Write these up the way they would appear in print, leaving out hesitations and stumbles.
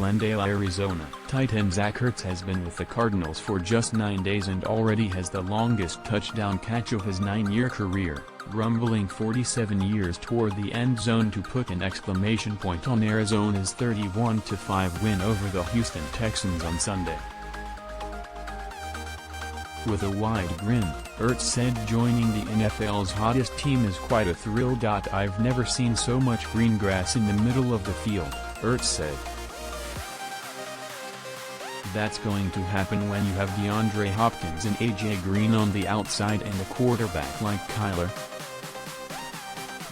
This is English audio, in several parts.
Glendale, Arizona. Tight end Zach Ertz has been with the Cardinals for just 9 days and already has the longest touchdown catch of his 9-year career, rumbling 47 years toward the end zone to put an exclamation point on Arizona's 31-5 win over the Houston Texans on Sunday. With a wide grin, Ertz said joining the NFL's hottest team is quite a thrill. I've never seen so much green grass in the middle of the field, Ertz said. That's going to happen when you have DeAndre Hopkins and A.J. Green on the outside and a quarterback like Kyler.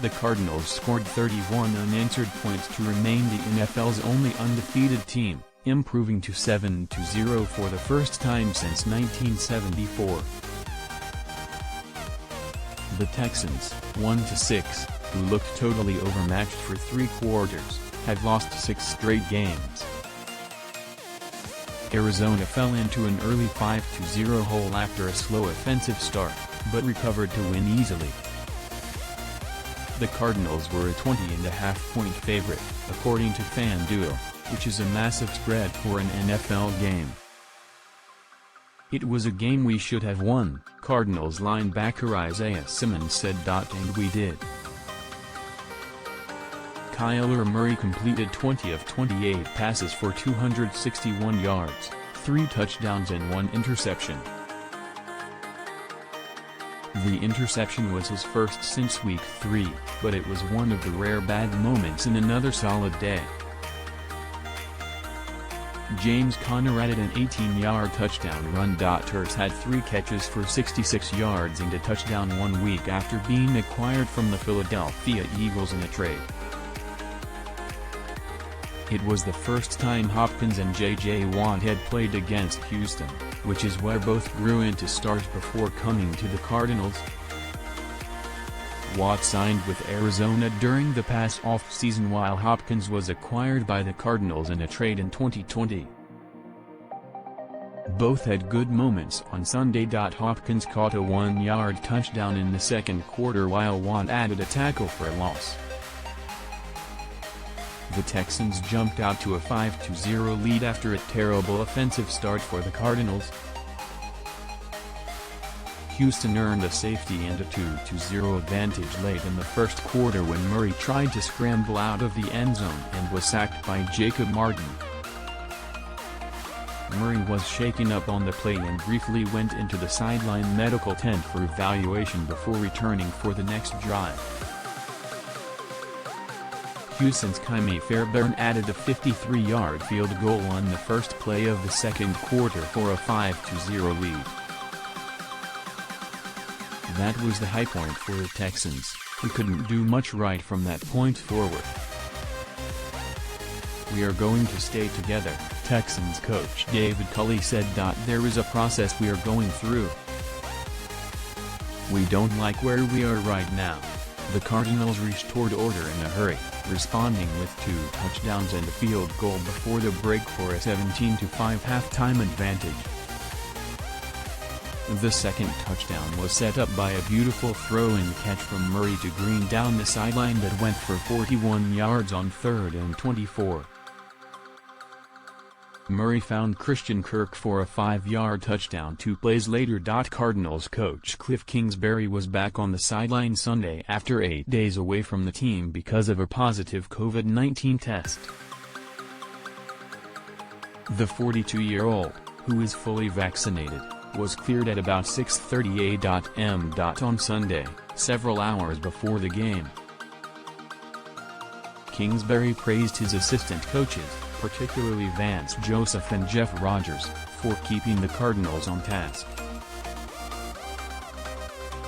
The Cardinals scored 31 unanswered points to remain the NFL's only undefeated team, improving to 7-0 for the first time since 1974. The Texans, 1-6, who looked totally overmatched for 3 quarters, had lost 6 straight games. Arizona fell into an early 5-0 hole after a slow offensive start, but recovered to win easily. The Cardinals were a 20.5-point favorite, according to FanDuel, which is a massive spread for an NFL game. "It was a game we should have won," Cardinals linebacker Isaiah Simmons said. And we did. Kyler Murray completed 20 of 28 passes for 261 yards, 3 touchdowns and 1 interception. The interception was his first since Week 3, but it was one of the rare bad moments in another solid day. James Conner added an 18-yard touchdown run. Ertz had 3 catches for 66 yards and a touchdown 1 week after being acquired from the Philadelphia Eagles in a trade. It was the first time Hopkins and J.J. Watt had played against Houston, which is where both grew into stars before coming to the Cardinals. Watt signed with Arizona during the past off-season while Hopkins was acquired by the Cardinals in a trade in 2020. Both had good moments on Sunday. Hopkins caught a 1-yard touchdown in the second quarter while Watt added a tackle for a loss. The Texans jumped out to a 5-0 lead after a terrible offensive start for the Cardinals. Houston earned a safety and a 2-0 advantage late in the first quarter when Murray tried to scramble out of the end zone and was sacked by Jacob Martin. Murray was shaken up on the play and briefly went into the sideline medical tent for evaluation before returning for the next drive. Houston's Ka'imi Fairbairn added a 53-yard field goal on the first play of the second quarter for a 5-0 lead. That was the high point for the Texans, who couldn't do much right from that point forward. "We are going to stay together," Texans coach David Culley said. "There is a process we are going through. We don't like where we are right now." The Cardinals restored order in a hurry, responding with 2 touchdowns and a field goal before the break for a 17-5 halftime advantage. The second touchdown was set up by a beautiful throw-in catch from Murray to Green down the sideline that went for 41 yards on 3rd and 24. Murray found Christian Kirk for a 5-yard touchdown 2 plays later. Cardinals coach Cliff Kingsbury was back on the sideline Sunday after 8 days away from the team because of a positive COVID-19 test. The 42-year-old, who is fully vaccinated, was cleared at about 6:30 a.m. on Sunday, several hours before the game. Kingsbury praised his assistant coaches, particularly Vance Joseph and Jeff Rogers, for keeping the Cardinals on task.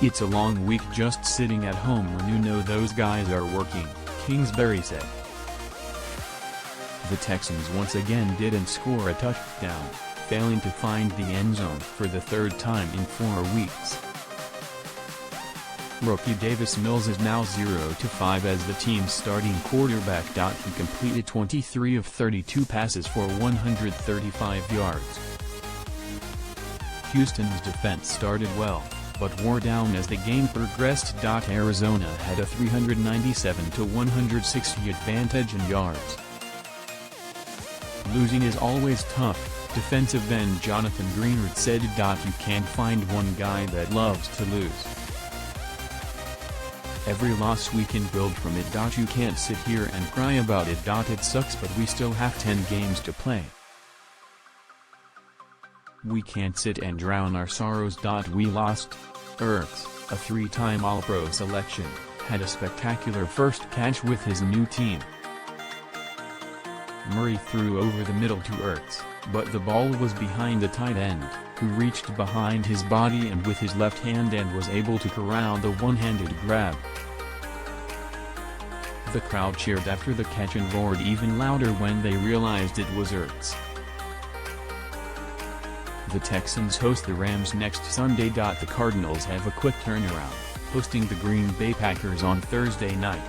"It's a long week just sitting at home when you know those guys are working," Kingsbury said. The Texans once again didn't score a touchdown, failing to find the end zone for the 3rd time in 4 weeks. Rookie Davis Mills is now 0-5 as the team's starting quarterback. He completed 23 of 32 passes for 135 yards. Houston's defense started well, but wore down as the game progressed. Arizona had a 397-160 advantage in yards. Losing is always tough, defensive end Jonathan Greenard said. You can't find one guy that loves to lose. Every loss we can build from it. You can't sit here and cry about it. It sucks, but we still have 10 games to play. We can't sit and drown our sorrows. We lost. Ertz, a 3-time All-Pro selection, had a spectacular first catch with his new team. Murray threw over the middle to Ertz, but the ball was behind the tight end, who reached behind his body and with his left hand and was able to corral the one-handed grab. The crowd cheered after the catch and roared even louder when they realized it was Ertz. The Texans host the Rams next Sunday. The Cardinals have a quick turnaround, hosting the Green Bay Packers on Thursday night.